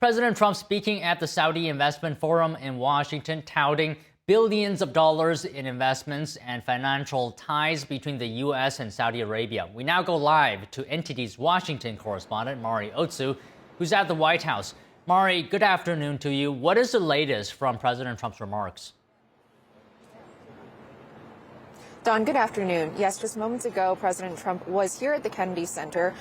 President Trump speaking at the Saudi Investment Forum in Washington, touting billions of dollars in investments and financial ties between the U.S. and Saudi Arabia. We now go live to NTD's Washington correspondent, Mari Otsu, who's at the White House. Mari, good afternoon to you. What is the latest from President Trump's remarks? Don, good afternoon. Yes, just moments ago, President Trump was here at the Kennedy Center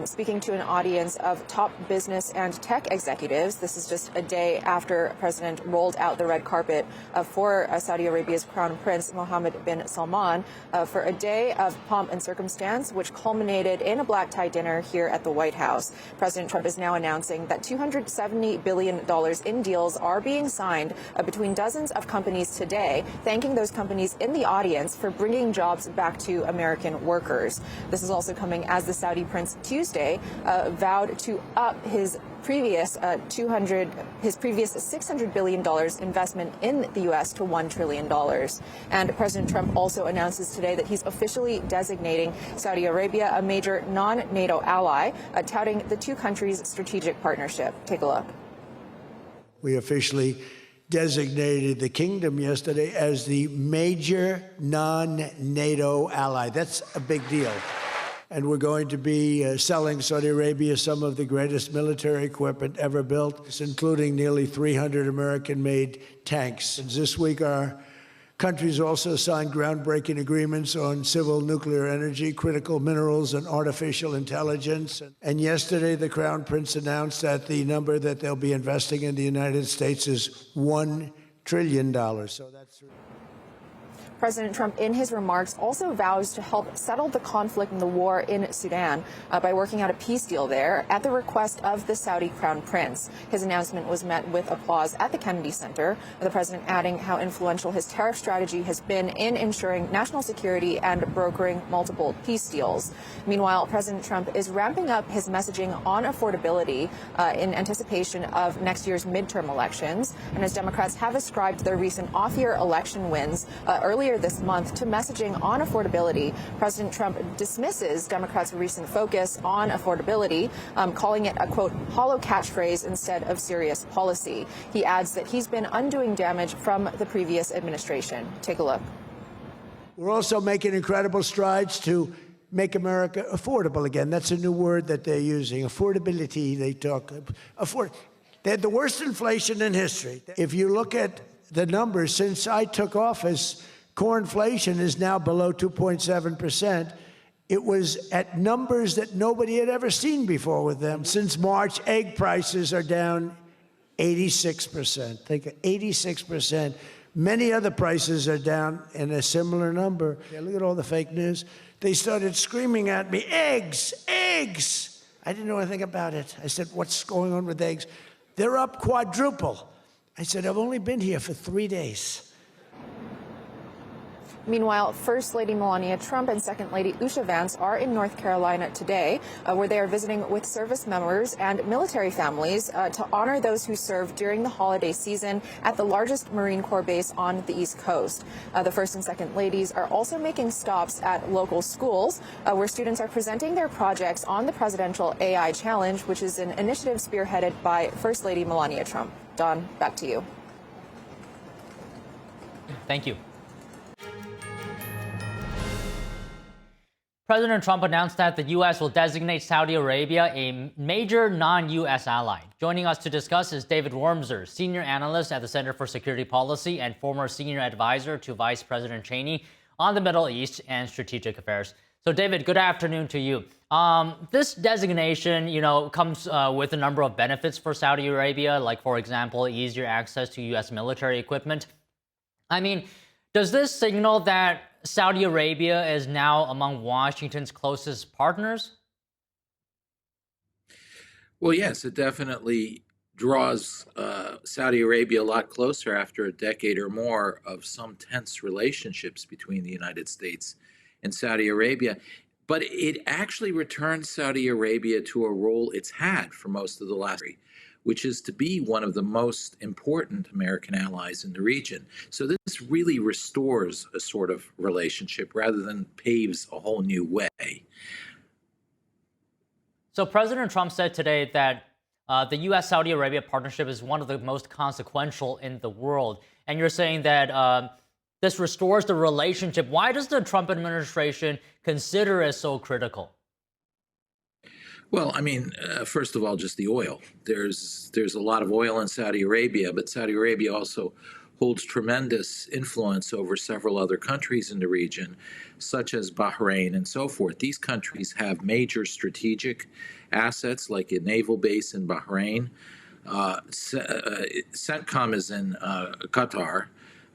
speaking to an audience of top business and tech executives. This is just a day after the President rolled out the red carpet for Saudi Arabia's Crown Prince Mohammed bin Salman for a day of pomp and circumstance, which culminated in a black tie dinner here at the White House. President Trump is now announcing that $270 billion in deals are being signed between dozens of companies today, thanking those companies in the audience for bringing jobs back to American workers. This is also coming as the Saudi prince Tuesday vowed to up his previous $600 billion investment in the U.S. to $1 trillion. And President Trump also announces today that he's officially designating Saudi Arabia a major non-NATO ally, touting the two countries' strategic partnership. Take a look. We officially designated the kingdom yesterday as the major non-NATO ally. That's a big deal. And we're going to be selling Saudi Arabia some of the greatest military equipment ever built, including nearly 300 American-made tanks. And this week, our countries also signed groundbreaking agreements on civil nuclear energy, critical minerals, and artificial intelligence. And yesterday, the Crown Prince announced that the number that they'll be investing in the United States is $1 trillion. So that's President Trump, in his remarks, also vows to help settle the conflict and the war in Sudan by working out a peace deal there at the request of the Saudi Crown Prince. His announcement was met with applause at the Kennedy Center, the president adding how influential his tariff strategy has been in ensuring national security and brokering multiple peace deals. Meanwhile, President Trump is ramping up his messaging on affordability in anticipation of next year's midterm elections. And as Democrats have ascribed their recent off-year election wins earlier this month to messaging on affordability, President Trump dismisses Democrats' recent focus on affordability, calling it a, quote, hollow catchphrase instead of serious policy. He adds that he's been undoing damage from the previous administration. Take a look. We're also making incredible strides to make America affordable again. That's a new word that they're using. Affordability, they talk. They had the worst inflation in history. If you look at the numbers, since I took office, core inflation is now below 2.7%. It was at numbers that nobody had ever seen before with them. Since March, egg prices are down 86%. Think of 86%. Many other prices are down in a similar number. Yeah, look at all the fake news. They started screaming at me, eggs, eggs. I didn't know anything about it. I said, what's going on with eggs? They're up quadruple. I said, I've only been here for 3 days. Meanwhile, First Lady Melania Trump and Second Lady Usha Vance are in North Carolina today, where they are visiting with service members and military families to honor those who served during the holiday season at the largest Marine Corps base on the East Coast. The First and Second Ladies are also making stops at local schools, where students are presenting their projects on the Presidential AI Challenge, which is an initiative spearheaded by First Lady Melania Trump. Don, back to you. Thank you. President Trump announced that the U.S. will designate Saudi Arabia a major non-U.S. ally. Joining us to discuss is David Wormser, senior analyst at the Center for Security Policy and former senior advisor to Vice President Cheney on the Middle East and strategic affairs. So, David, good afternoon to you. This designation, comes with a number of benefits for Saudi Arabia, like, for example, easier access to U.S. military equipment. I mean, does this signal that Saudi Arabia is now among Washington's closest partners? Well, yes, it definitely draws Saudi Arabia a lot closer after a decade or more of some tense relationships between the United States and Saudi Arabia. But it actually returns Saudi Arabia to a role it's had for most of the last year, which is to be one of the most important American allies in the region. So this really restores a sort of relationship rather than paves a whole new way. So President Trump said today that The U.S. Saudi Arabia partnership is one of the most consequential in the world. And you're saying that this restores the relationship. Why does the Trump administration consider it so critical? Well, I mean, first of all, just the oil. There's a lot of oil in Saudi Arabia, but Saudi Arabia also holds tremendous influence over several other countries in the region, such as Bahrain and so forth. These countries have major strategic assets, like a naval base in Bahrain. CENTCOM is in Qatar.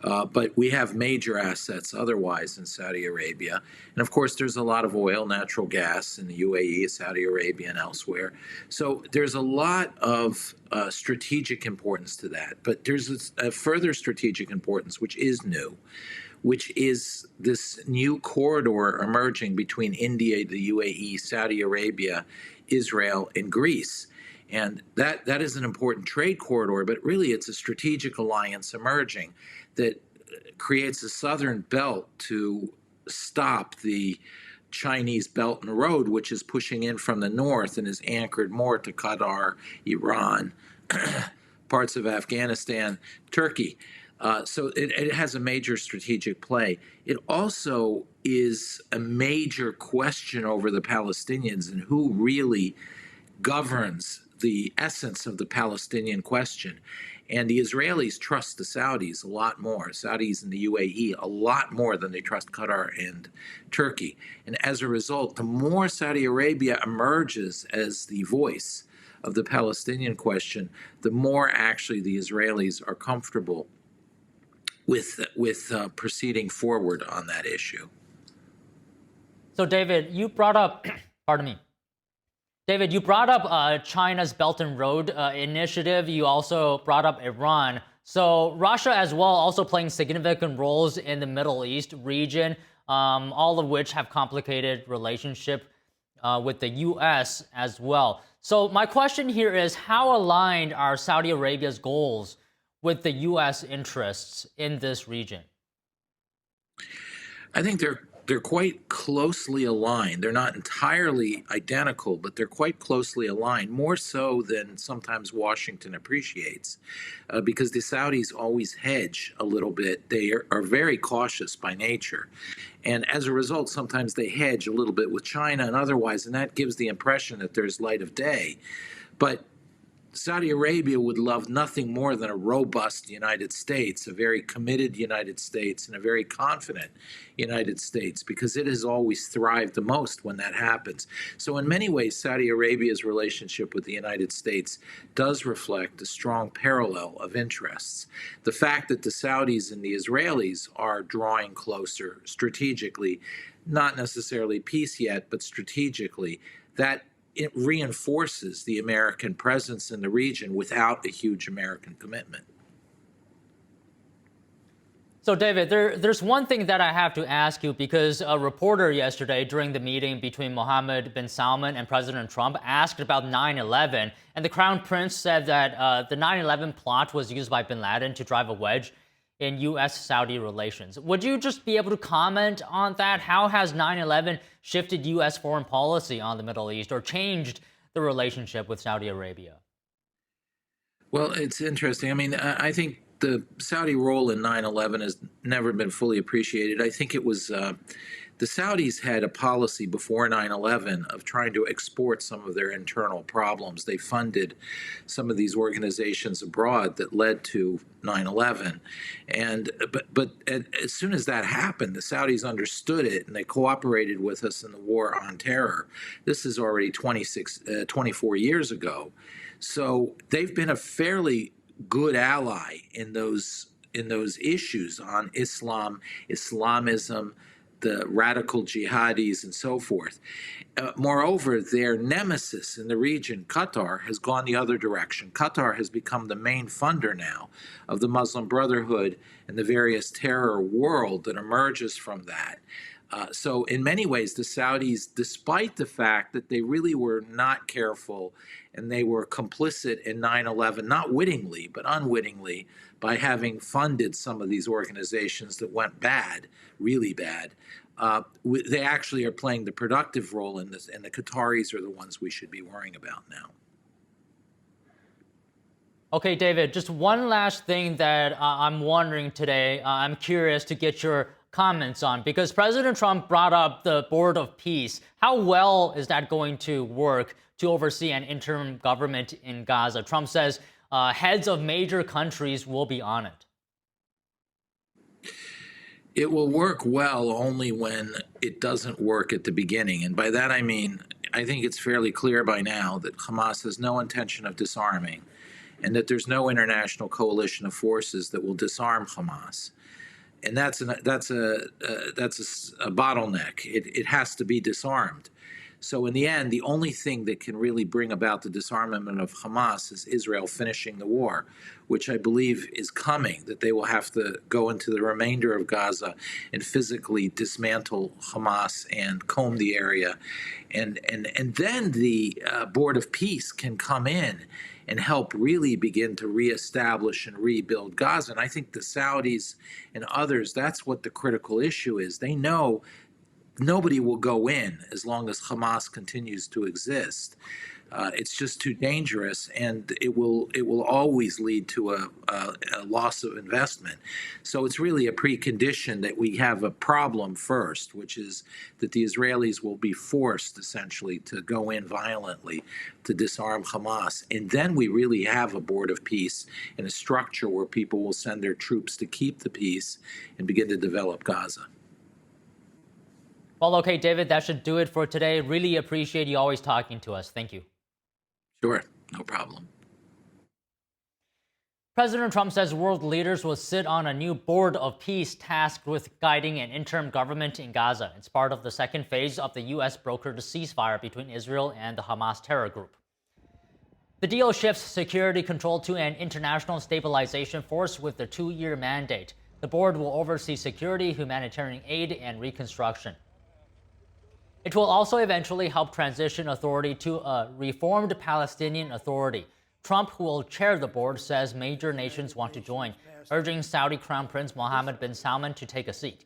But we have major assets otherwise in Saudi Arabia. And of course, there's a lot of oil, natural gas in the UAE, Saudi Arabia, and elsewhere. So there's a lot of strategic importance to that. But there's a further strategic importance, which is new, which is this new corridor emerging between India, the UAE, Saudi Arabia, Israel, and Greece. And that is an important trade corridor, but really it's a strategic alliance emerging that creates a southern belt to stop the Chinese Belt and Road, which is pushing in from the north and is anchored more to Qatar, Iran, parts of Afghanistan, Turkey. So it has a major strategic play. It also is a major question over the Palestinians and who really governs the essence of the Palestinian question. And the Israelis trust the Saudis a lot more, Saudis and the UAE, a lot more than they trust Qatar and Turkey. And as a result, the more Saudi Arabia emerges as the voice of the Palestinian question, the more actually the Israelis are comfortable with proceeding forward on that issue. So, David, you brought up, pardon me. David, you brought up China's Belt and Road initiative. You also brought up Iran. So Russia as well also playing significant roles in the Middle East region, all of which have complicated relationship with the U.S. as well. So my question here is, how aligned are Saudi Arabia's goals with the U.S. interests in this region? I think they're quite closely aligned. They're not entirely identical, but they're quite closely aligned, more so than sometimes Washington appreciates, because the Saudis always hedge a little bit. They are very cautious by nature. And as a result, sometimes they hedge a little bit with China and otherwise, and that gives the impression that there's light of day. But Saudi Arabia would love nothing more than a robust United States, a very committed United States, and a very confident United States, because it has always thrived the most when that happens. So in many ways, Saudi Arabia's relationship with the United States does reflect a strong parallel of interests. The fact that the Saudis and the Israelis are drawing closer strategically, not necessarily peace yet, but strategically, that it reinforces the American presence in the region without a huge American commitment. So, David, there's one thing that I have to ask you, because a reporter yesterday during the meeting between Mohammed bin Salman and President Trump asked about 9/11, and the Crown Prince said that the 9/11 plot was used by bin Laden to drive a wedge in U.S.-Saudi relations. Would you just be able to comment on that? How has 9/11 shifted U.S. foreign policy on the Middle East or changed the relationship with Saudi Arabia? Well, it's interesting. I mean, I think the Saudi role in 9/11 has never been fully appreciated. I think it was the Saudis had a policy before 9/11 of trying to export some of their internal problems. They funded some of these organizations abroad that led to 9/11, and but as soon as that happened, the Saudis understood it and they cooperated with us in the war on terror. This is already 24 years ago, so they've been a fairly good ally in those issues on Islam, Islamism, the radical jihadis, and so forth. Moreover, their nemesis in the region, Qatar, has gone the other direction. Qatar has become the main funder now of the Muslim Brotherhood and the various terror world that emerges from that. So in many ways, the Saudis, despite the fact that they really were not careful and they were complicit in 9/11, not wittingly, but unwittingly, by having funded some of these organizations that went bad, really bad, they actually are playing the productive role in this, and the Qataris are the ones we should be worrying about now. Okay, David, just one last thing that I'm wondering today. I'm curious to get your comments on, because President Trump brought up the Board of Peace. How well is that going to work to oversee an interim government in Gaza? Trump says heads of major countries will be on it. It will work well only when it doesn't work at the beginning. And by that I mean, I think it's fairly clear by now that Hamas has no intention of disarming, and that there's no international coalition of forces that will disarm Hamas. And that's a bottleneck. It has to be disarmed. So in the end, the only thing that can really bring about the disarmament of Hamas is Israel finishing the war, which I believe is coming, that they will have to go into the remainder of Gaza and physically dismantle Hamas and comb the area. And then the Board of Peace can come in and help really begin to reestablish and rebuild Gaza. And I think the Saudis and others, that's what the critical issue is. They know nobody will go in as long as Hamas continues to exist. It's just too dangerous, and it will always lead to a loss of investment. So it's really a precondition that we have a problem first, which is that the Israelis will be forced essentially to go in violently to disarm Hamas. And then we really have a Board of Peace and a structure where people will send their troops to keep the peace and begin to develop Gaza. Well, okay, David, that should do it for today. Really appreciate you always talking to us. Thank you. Sure, no problem. President Trump says world leaders will sit on a new Board of Peace tasked with guiding an interim government in Gaza. It's part of the second phase of the U.S. brokered ceasefire between Israel and the Hamas terror group. The deal shifts security control to an international stabilization force with a 2-year mandate. The board will oversee security, humanitarian aid, and reconstruction. It will also eventually help transition authority to a reformed Palestinian Authority. Trump, who will chair the board, says major nations want to join, urging Saudi Crown Prince Mohammed bin Salman to take a seat.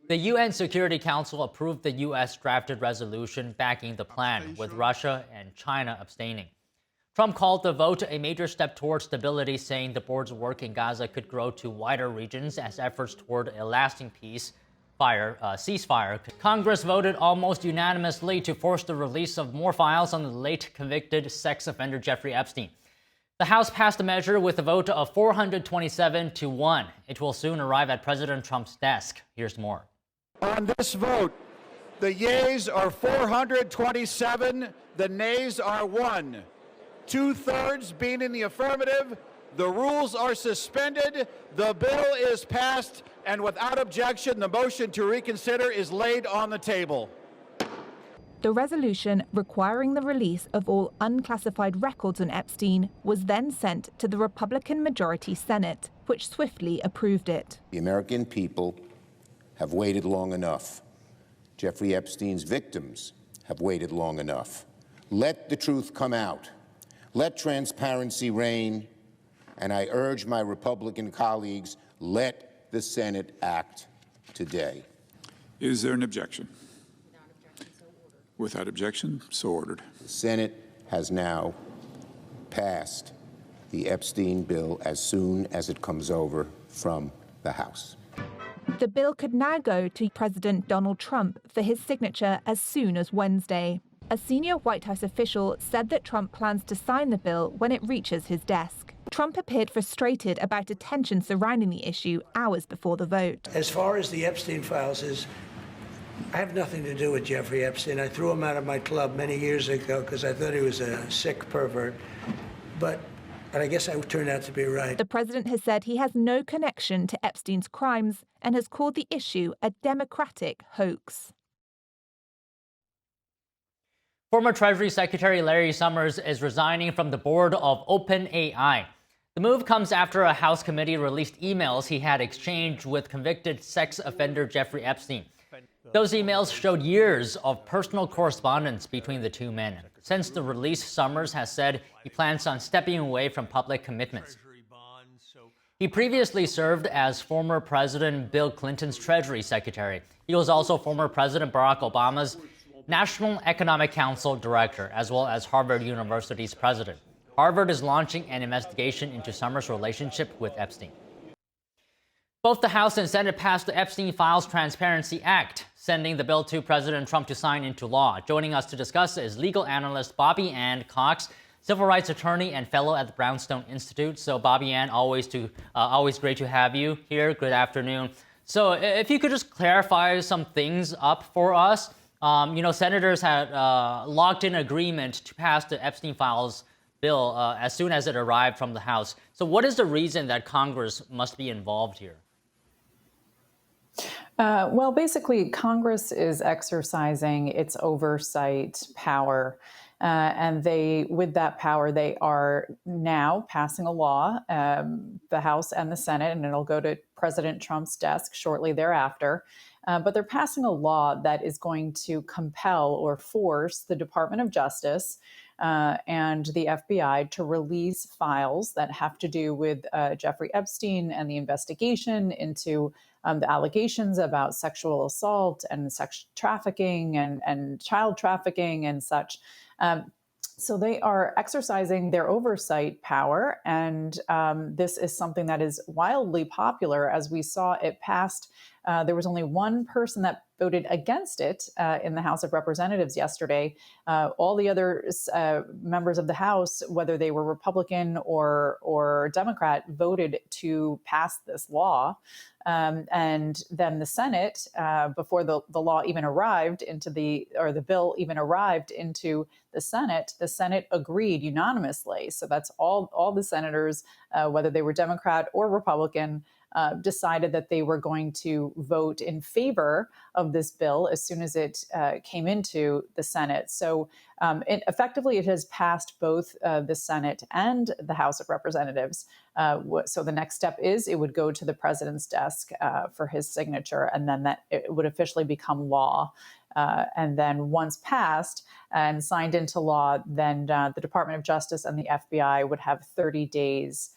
The UN Security Council approved the U.S. drafted resolution backing the plan, with Russia and China abstaining. Trump called the vote a major step toward stability, saying the board's work in Gaza could grow to wider regions as efforts toward a lasting ceasefire. Congress voted almost unanimously to force the release of more files on the late convicted sex offender Jeffrey Epstein. The House passed the measure with a vote of 427-1. It will soon arrive at President Trump's desk. Here's more. On this vote, the yeas are 427, the nays are 1. 2/3 being in the affirmative, the rules are suspended, the bill is passed, and without objection, the motion to reconsider is laid on the table. The resolution requiring the release of all unclassified records on Epstein was then sent to the Republican majority Senate, which swiftly approved it. The American people have waited long enough. Jeffrey Epstein's victims have waited long enough. Let the truth come out. Let transparency reign. And I urge my Republican colleagues, let the Senate act today. Is there an objection? Without objection, so ordered. The Senate has now passed the Epstein bill as soon as it comes over from the House. The bill could now go to President Donald Trump for his signature as soon as Wednesday. A senior White House official said that Trump plans to sign the bill when it reaches his desk. Trump appeared frustrated about a tension surrounding the issue hours before the vote. As far as the Epstein files I have nothing to do with Jeffrey Epstein. I threw him out of my club many years ago because I thought he was a sick pervert. But I guess I turned out to be right. The president has said he has no connection to Epstein's crimes and has called the issue a Democratic hoax. Former Treasury Secretary Larry Summers is resigning from the board of OpenAI. The move comes after a House committee released emails he had exchanged with convicted sex offender Jeffrey Epstein. Those emails showed years of personal correspondence between the two men. Since the release, Summers has said he plans on stepping away from public commitments. He previously served as former President Bill Clinton's Treasury Secretary. He was also former President Barack Obama's National Economic Council Director, as well as Harvard University's president. Harvard is launching an investigation into Summers' relationship with Epstein. Both the House and Senate passed the Epstein Files Transparency Act, sending the bill to President Trump to sign into law. Joining us to discuss is legal analyst Bobby Ann Cox, civil rights attorney and fellow at the Brownstone Institute. So Bobby Ann, always great to have you here. Good afternoon. So if you could just clarify some things up for us. Senators had locked in agreement to pass the Epstein Files bill as soon as it arrived from the House. So what is the reason that Congress must be involved here? Well, basically, Congress is exercising its oversight power. And with that power, they are now passing a law, the House and the Senate, and it'll go to President Trump's desk shortly thereafter. But they're passing a law that is going to compel or force the Department of Justice and the FBI to release files that have to do with Jeffrey Epstein and the investigation into the allegations about sexual assault and sex trafficking and child trafficking and such. So they are exercising their oversight power, and this is something that is wildly popular. As we saw, it passed. There was only one person that voted against it in the House of Representatives yesterday. All the other members of the House, whether they were Republican or Democrat, voted to pass this law. And then the Senate, before the law even arrived the bill even arrived into the Senate agreed unanimously. So that's all the senators, whether they were Democrat or Republican, decided that they were going to vote in favor of this bill as soon as it came into the Senate. So effectively, it has passed both the Senate and the House of Representatives. So the next step is it would go to the president's desk for his signature, and then that it would officially become law. And then once passed and signed into law, then the Department of Justice and the FBI would have 30 days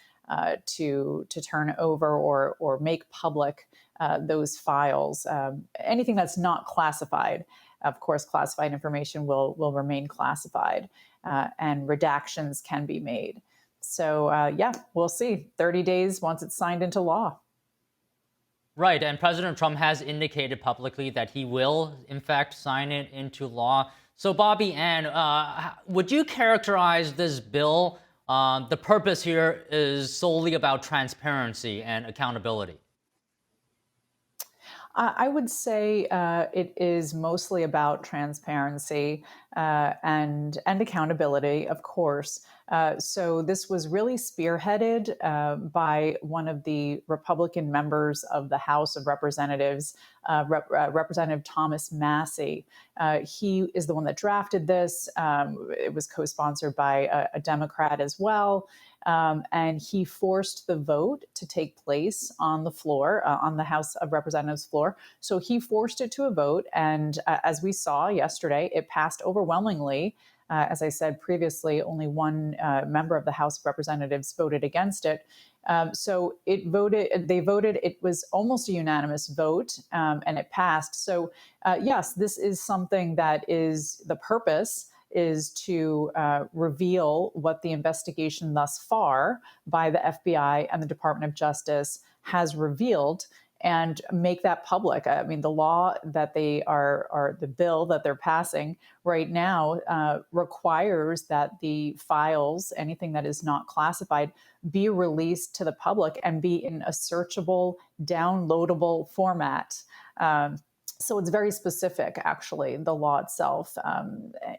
to turn over or make public those files. Anything that's not classified, of course, classified information will remain classified, and redactions can be made. So we'll see. 30 days once it's signed into law. Right, and President Trump has indicated publicly that he will, in fact, sign it into law. So, Bobby Ann, would you characterize this bill? The purpose here is solely about transparency and accountability. I would say it is mostly about transparency and accountability, of course. So this was really spearheaded by one of the Republican members of the House of Representatives, Representative Thomas Massey. He is the one that drafted this. It was co-sponsored by a Democrat as well. And he forced the vote to take place on the floor, on the House of Representatives floor. So he forced it to a vote. And as we saw yesterday, it passed overwhelmingly. As I said previously, only one member of the House of Representatives voted against it. So it was almost a unanimous vote, and it passed. So yes, this is something that is the purpose is to reveal what the investigation thus far by the FBI and the Department of Justice has revealed and make that public. I mean, the law that the bill that they're passing right now requires that the files, anything that is not classified, be released to the public and be in a searchable, downloadable format. So it's very specific, actually, the law itself,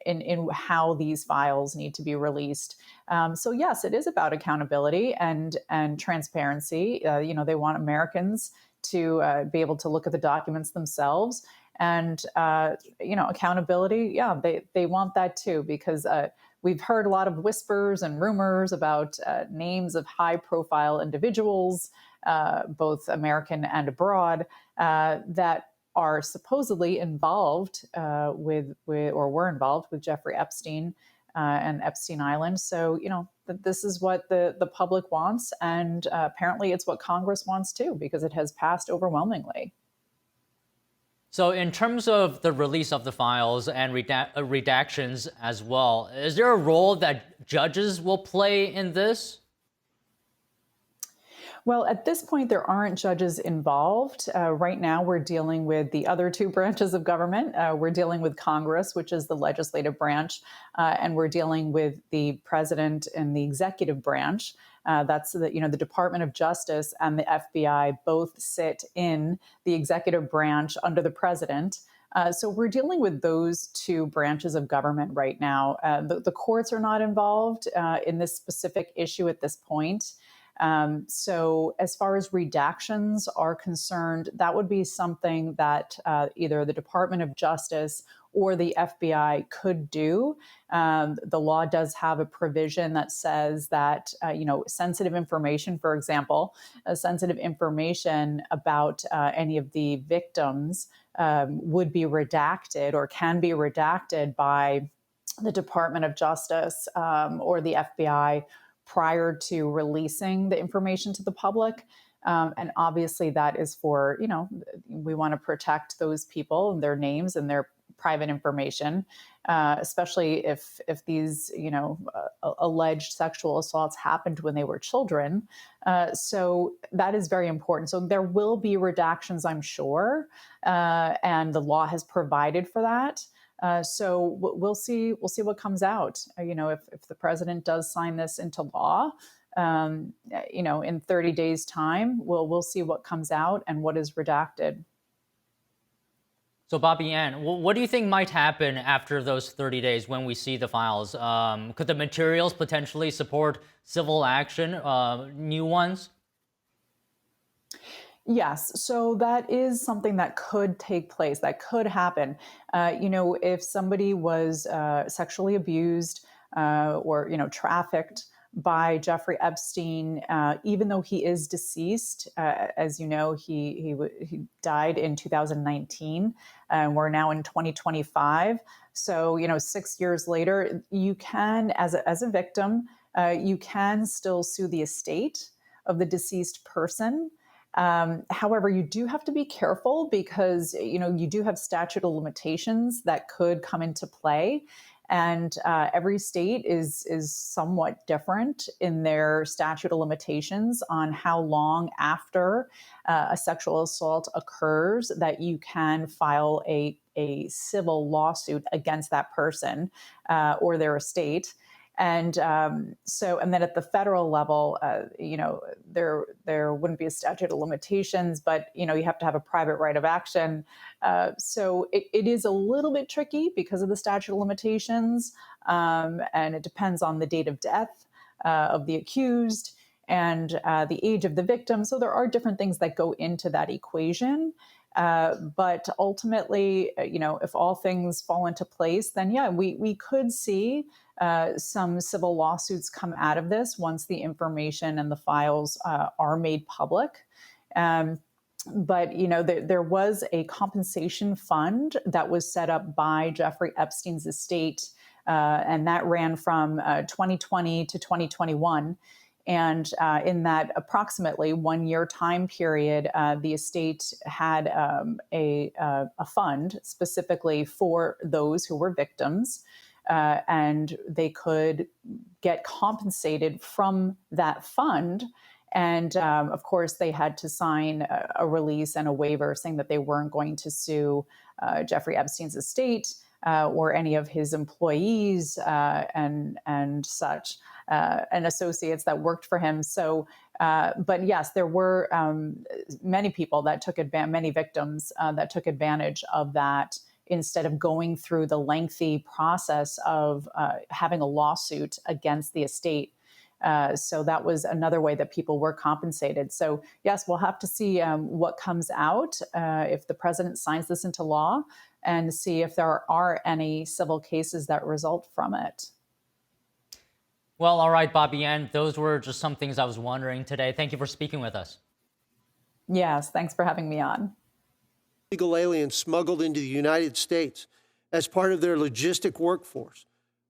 in how these files need to be released. So yes, it is about accountability and transparency. They want Americans to be able to look at the documents themselves, and accountability. Yeah, they want that too, because we've heard a lot of whispers and rumors about names of high-profile individuals, both American and abroad, that are supposedly involved with or were involved with Jeffrey Epstein and Epstein Island. So, this is what the public wants. And apparently it's what Congress wants too, because it has passed overwhelmingly. So in terms of the release of the files and redactions as well, is there a role that judges will play in this? Well, at this point, there aren't judges involved. Right now, we're dealing with the other two branches of government. We're dealing with Congress, which is the legislative branch, and we're dealing with the president and the executive branch. That's the Department of Justice and the FBI both sit in the executive branch under the president. So we're dealing with those two branches of government right now. The courts are not involved in this specific issue at this point. So as far as redactions are concerned, that would be something that either the Department of Justice or the FBI could do. The law does have a provision that says that, sensitive information, for example, sensitive information about any of the victims would be redacted or can be redacted by the Department of Justice or the FBI prior to releasing the information to the public. And obviously that is for, we want to protect those people and their names and their private information, especially if these, alleged sexual assaults happened when they were children. So that is very important. So there will be redactions, I'm sure, and the law has provided for that. So we'll see what comes out. If the president does sign this into law, in 30 days' time, we'll see what comes out and what is redacted. So, Bobby Ann, what do you think might happen after those 30 days when we see the files? Could the materials potentially support civil action, new ones? Yes, so that is something that could take place, that could happen. If somebody was sexually abused or, trafficked by Jeffrey Epstein, even though he is deceased, as you know, he died in 2019, and we're now in 2025. So, 6 years later, you can, as a victim, you can still sue the estate of the deceased person. However, you do have to be careful because, you do have statute of limitations that could come into play. And every state is somewhat different in their statute of limitations on how long after a sexual assault occurs that you can file a civil lawsuit against that person or their estate. And and then at the federal level, there wouldn't be a statute of limitations, but, you have to have a private right of action. So it is a little bit tricky because of the statute of limitations. And it depends on the date of death of the accused and the age of the victim. So there are different things that go into that equation. But ultimately, if all things fall into place, then we could see some civil lawsuits come out of this once the information and the files are made public. But, there was a compensation fund that was set up by Jeffrey Epstein's estate, and that ran from 2020 to 2021. And in that approximately 1 year time period, the estate had a fund specifically for those who were victims, and they could get compensated from that fund. And of course, they had to sign a release and a waiver saying that they weren't going to sue Jeffrey Epstein's estate or any of his employees and such. And associates that worked for him. So, but yes, there were many people that took many victims that took advantage of that instead of going through the lengthy process of having a lawsuit against the estate. So that was another way that people were compensated. So yes, we'll have to see what comes out if the president signs this into law and see if there are any civil cases that result from it. Well, all right, Bobby Ann, those were just some things I was wondering today. Thank you for speaking with us. Yes, thanks for having me on. Illegal aliens smuggled into the United States as part of their logistic workforce.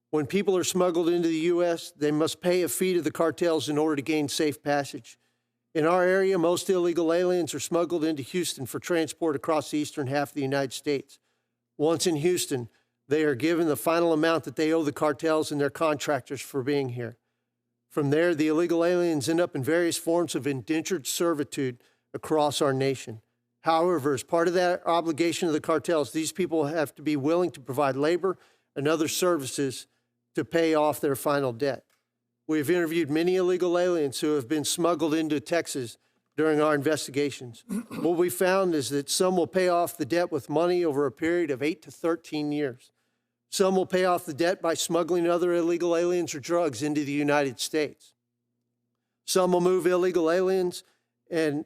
When people are smuggled into the U.S., they must pay a fee to the cartels in order to gain safe passage. In our area, most illegal aliens are smuggled into Houston for transport across the eastern half of the United States. Once in Houston, they are given the final amount that they owe the cartels and their contractors for being here. From there, the illegal aliens end up in various forms of indentured servitude across our nation. However, as part of that obligation of the cartels, these people have to be willing to provide labor and other services to pay off their final debt. We've interviewed many illegal aliens who have been smuggled into Texas during our investigations. What we found is that some will pay off the debt with money over a period of 8 to 13 years. Some will pay off the debt by smuggling other illegal aliens or drugs into the United States. Some will move illegal aliens and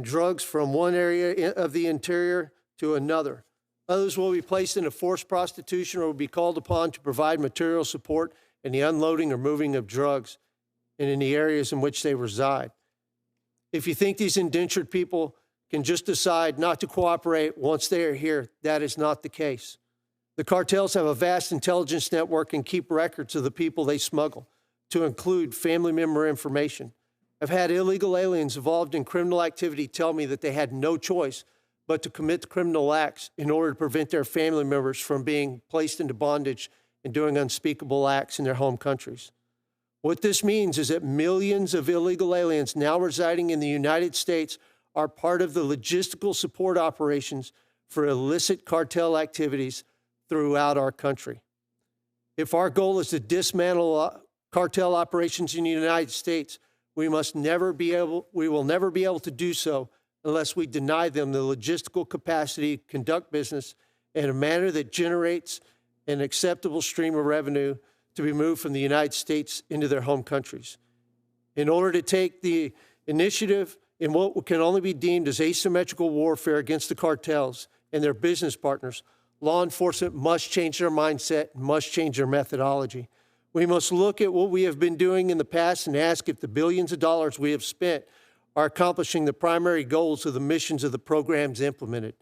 drugs from one area of the interior to another. Others will be placed into forced prostitution or will be called upon to provide material support in the unloading or moving of drugs and in the areas in which they reside. If you think these indentured people can just decide not to cooperate once they are here, that is not the case. The cartels have a vast intelligence network and keep records of the people they smuggle, to include family member information. I've had illegal aliens involved in criminal activity tell me that they had no choice but to commit criminal acts in order to prevent their family members from being placed into bondage and doing unspeakable acts in their home countries. What this means is that millions of illegal aliens now residing in the United States are part of the logistical support operations for illicit cartel activities throughout our country. If our goal is to dismantle cartel operations in the United States, we will never be able to do so unless we deny them the logistical capacity to conduct business in a manner that generates an acceptable stream of revenue to be moved from the United States into their home countries. In order to take the initiative in what can only be deemed as asymmetrical warfare against the cartels and their business partners, law enforcement must change their mindset and must change their methodology. We must look at what we have been doing in the past and ask if the billions of dollars we have spent are accomplishing the primary goals of the missions of the programs implemented.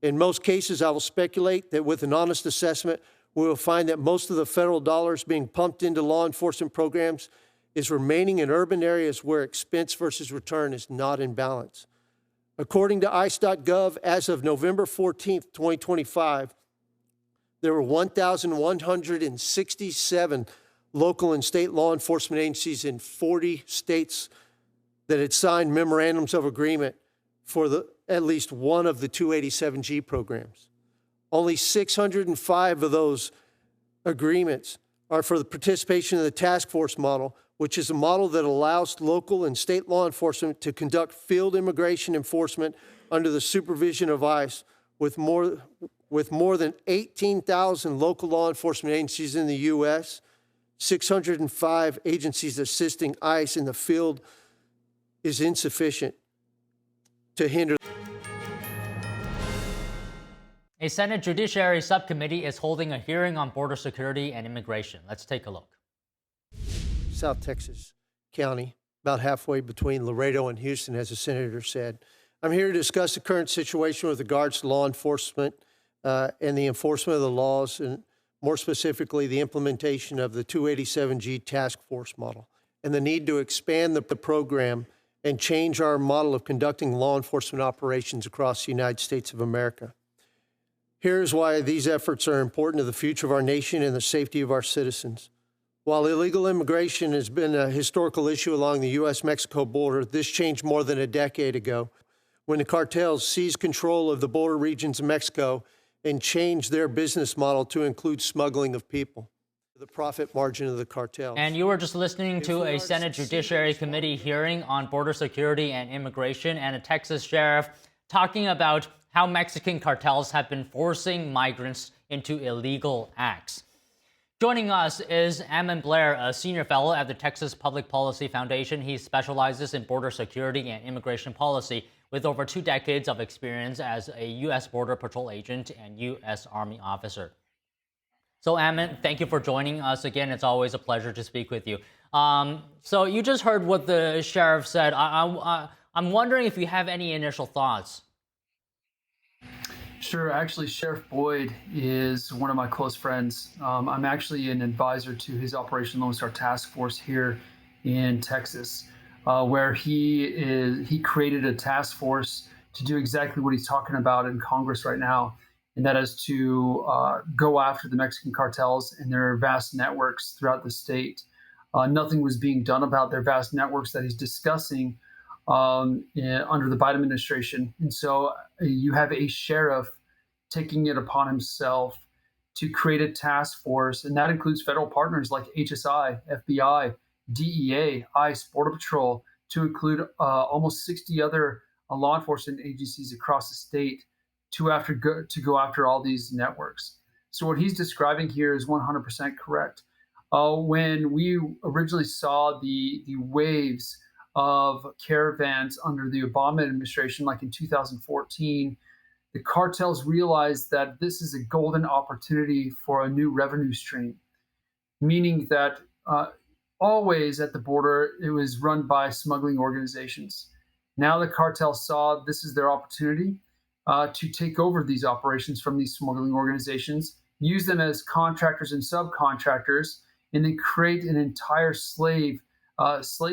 In most cases, I will speculate that with an honest assessment, we will find that most of the federal dollars being pumped into law enforcement programs is remaining in urban areas where expense versus return is not in balance. According to ICE.gov, as of November 14th, 2025, there were 1,167 local and state law enforcement agencies in 40 states that had signed memorandums of agreement for at least one of the 287G programs. Only 605 of those agreements are for the participation in the task force model, which is a model that allows local and state law enforcement to conduct field immigration enforcement under the supervision of ICE, with more than 18,000 local law enforcement agencies in the U.S., 605 agencies assisting ICE in the field is insufficient to hinder. A Senate Judiciary Subcommittee is holding a hearing on border security and immigration. Let's take a look. South Texas County, about halfway between Laredo and Houston, as the senator said. I'm here to discuss the current situation with regards to law enforcement and the enforcement of the laws, and more specifically, the implementation of the 287G task force model and the need to expand the program and change our model of conducting law enforcement operations across the United States of America. Here's why these efforts are important to the future of our nation and the safety of our citizens. While illegal immigration has been a historical issue along the U.S.-Mexico border, this changed more than a decade ago when the cartels seized control of the border regions of Mexico and changed their business model to include smuggling of people, the profit margin of the cartels. And you were just listening to a Senate Judiciary Committee hearing on border security and immigration, and a Texas sheriff talking about how Mexican cartels have been forcing migrants into illegal acts. Joining us is Ammon Blair, a senior fellow at the Texas Public Policy Foundation. He specializes in border security and immigration policy with over 2 decades of experience as a U.S. Border Patrol agent and U.S. Army officer. So Ammon, thank you for joining us again. It's always a pleasure to speak with you. So you just heard what the sheriff said. I'm wondering if you have any initial thoughts. Sure. Actually, Sheriff Boyd is one of my close friends. I'm actually an advisor to his Operation Lone Star Task Force here in Texas. where he created a task force to do exactly what he's talking about in Congress right now, and that is to go after the Mexican cartels and their vast networks throughout the state. Nothing was being done about their vast networks that he's discussing under the Biden administration. And so you have a sheriff taking it upon himself to create a task force, and that includes federal partners like HSI, FBI, DEA, ICE, Border Patrol, to include almost 60 other law enforcement agencies across the state to go after all these networks. So what he's describing here is 100% correct. When we originally saw the waves of caravans under the Obama administration, like in 2014, the cartels realized that this is a golden opportunity for a new revenue stream, meaning that always at the border, it was run by smuggling organizations. Now the cartels saw this is their opportunity to take over these operations from these smuggling organizations, use them as contractors and subcontractors, and then create an entire slave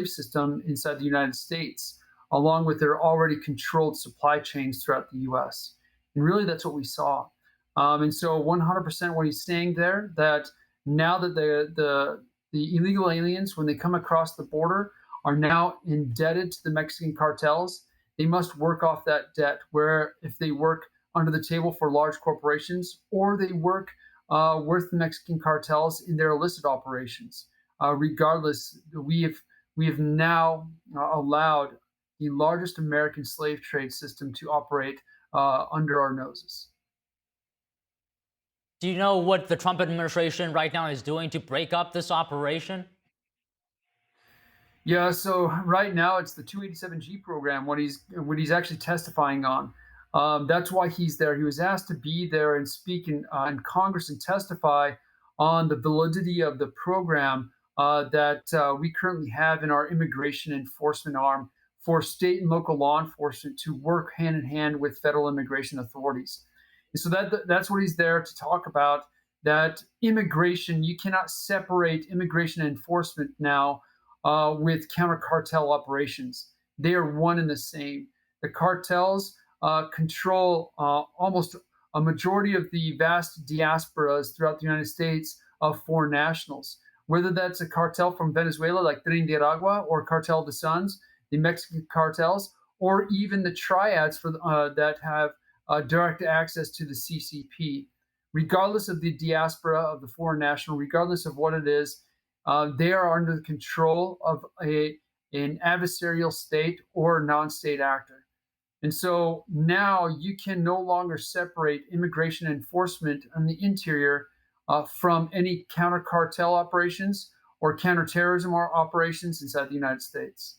system inside the United States, along with their already controlled supply chains throughout the U.S. And really, that's what we saw. And so 100% what he's saying there, that now that the illegal aliens, when they come across the border, are now indebted to the Mexican cartels, they must work off that debt, where if they work under the table for large corporations, or they work with the Mexican cartels in their illicit operations. Regardless, we have now allowed the largest American slave trade system to operate under our noses. Do you know what the Trump administration right now is doing to break up this operation? Yeah, so right now it's the 287G program, what he's actually testifying on. That's why he's there. He was asked to be there and speak in Congress and testify on the validity of the program that we currently have in our immigration enforcement arm for state and local law enforcement to work hand in hand with federal immigration authorities. And so that's what he's there to talk about, that immigration, you cannot separate immigration enforcement now with counter cartel operations. They are one and the same. The cartels control almost a majority of the vast diasporas throughout the United States of foreign nationals, whether that's a cartel from Venezuela like Trinidad or Cartel de Sons, the Mexican cartels, or even the triads that have direct access to the CCP. Regardless of the diaspora of the foreign national, regardless of what it is, they are under the control of an adversarial state or non-state actor. And so now you can no longer separate immigration enforcement on the interior from any counter cartel operations or counterterrorism operations inside the United States.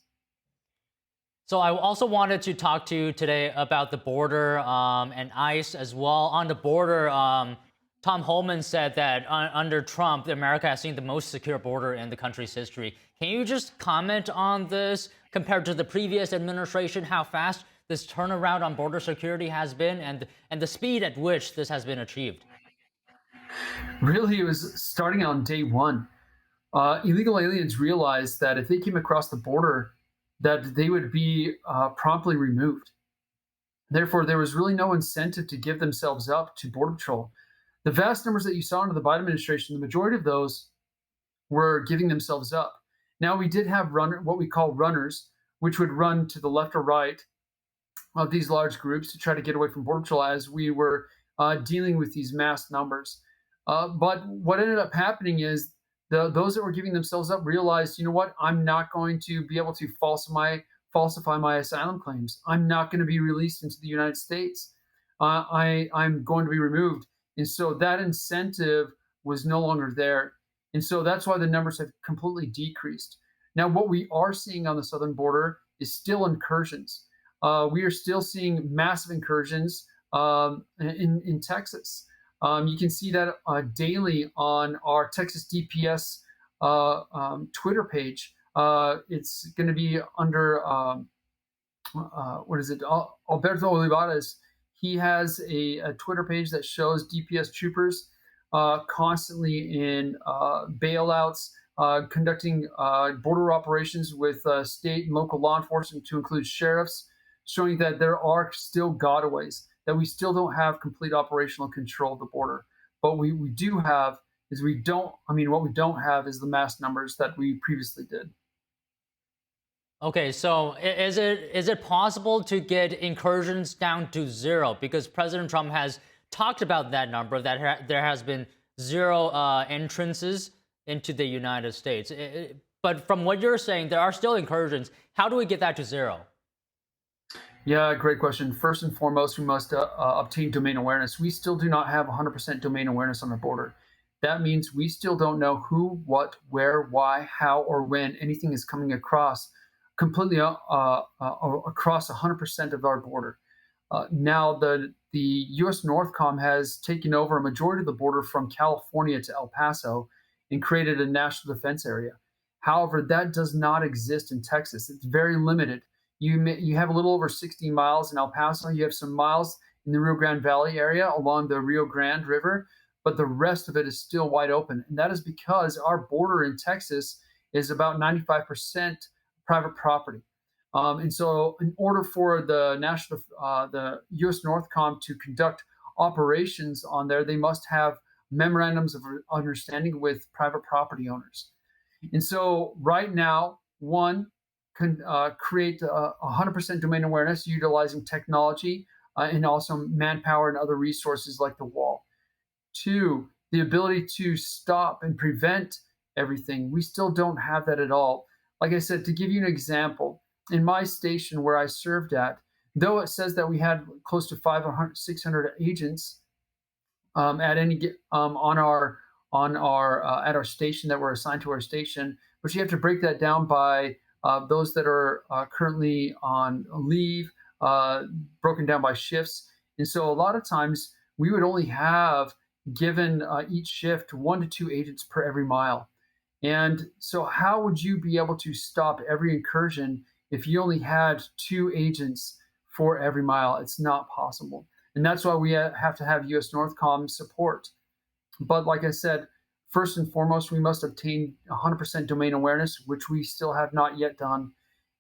So I also wanted to talk to you today about the border and ICE as well. On the border, Tom Homan said that under Trump, America has seen the most secure border in the country's history. Can you just comment on this compared to the previous administration, how fast this turnaround on border security has been and the speed at which this has been achieved? Really, it was starting on day one. Illegal aliens realized that if they came across the border, that they would be promptly removed. Therefore, there was really no incentive to give themselves up to Border Patrol. The vast numbers that you saw under the Biden administration, the majority of those were giving themselves up. Now, we did have what we call runners, which would run to the left or right of these large groups to try to get away from Border Patrol as we were dealing with these mass numbers. But what ended up happening is those that were giving themselves up realized, you know what, I'm not going to be able to falsify my asylum claims. I'm not going to be released into the United States. I'm going to be removed. And so that incentive was no longer there. And so that's why the numbers have completely decreased. Now, what we are seeing on the southern border is still incursions. We are still seeing massive incursions in Texas. You can see that daily on our Texas DPS Twitter page. It's going to be under, Alberto Olivares. He has a Twitter page that shows DPS troopers constantly in bailouts, conducting border operations with state and local law enforcement, to include sheriffs, showing that there are still gotaways, that we still don't have complete operational control of the border. But we do have is what we don't have is the mass numbers that we previously did. Okay, so is it possible to get incursions down to zero? Because President Trump has talked about that number, that there has been zero entrances into the United States. But from what you're saying, there are still incursions. How do we get that to zero? Yeah, great question. First and foremost, we must obtain domain awareness. We still do not have 100% domain awareness on the border. That means we still don't know who, what, where, why, how, or when anything is coming across completely across 100% of our border. Now, the U.S. Northcom has taken over a majority of the border from California to El Paso and created a national defense area. However, that does not exist in Texas. It's very limited. You have a little over 60 miles in El Paso. You have some miles in the Rio Grande Valley area along the Rio Grande River, but the rest of it is still wide open. And that is because our border in Texas is about 95% private property. And so in order for the U.S. Northcom to conduct operations on there, they must have memorandums of understanding with private property owners. And so right now, one, can create 100% domain awareness utilizing technology and also manpower and other resources like the wall. Two, the ability to stop and prevent everything. We still don't have that at all. Like I said, to give you an example, in my station where I served at, though it says that we had close to 500, 600 agents at any at our station that were assigned to our station, but you have to break that down by those that are currently on leave, broken down by shifts. And so a lot of times we would only have given each shift 1 to 2 agents per every mile. And so how would you be able to stop every incursion if you only had 2 agents for every mile? It's not possible. And that's why we have to have U.S. Northcom support. But like I said, first and foremost, we must obtain 100% domain awareness, which we still have not yet done.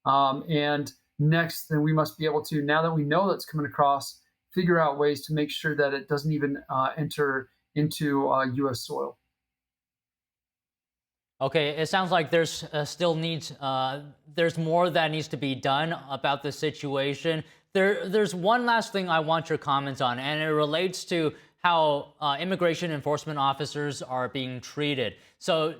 And next, then we must be able to, now that we know that's coming across, figure out ways to make sure that it doesn't even enter into U.S. soil. Okay, it sounds like there's there's more that needs to be done about the situation. There's one last thing I want your comments on, and it relates to how immigration enforcement officers are being treated. So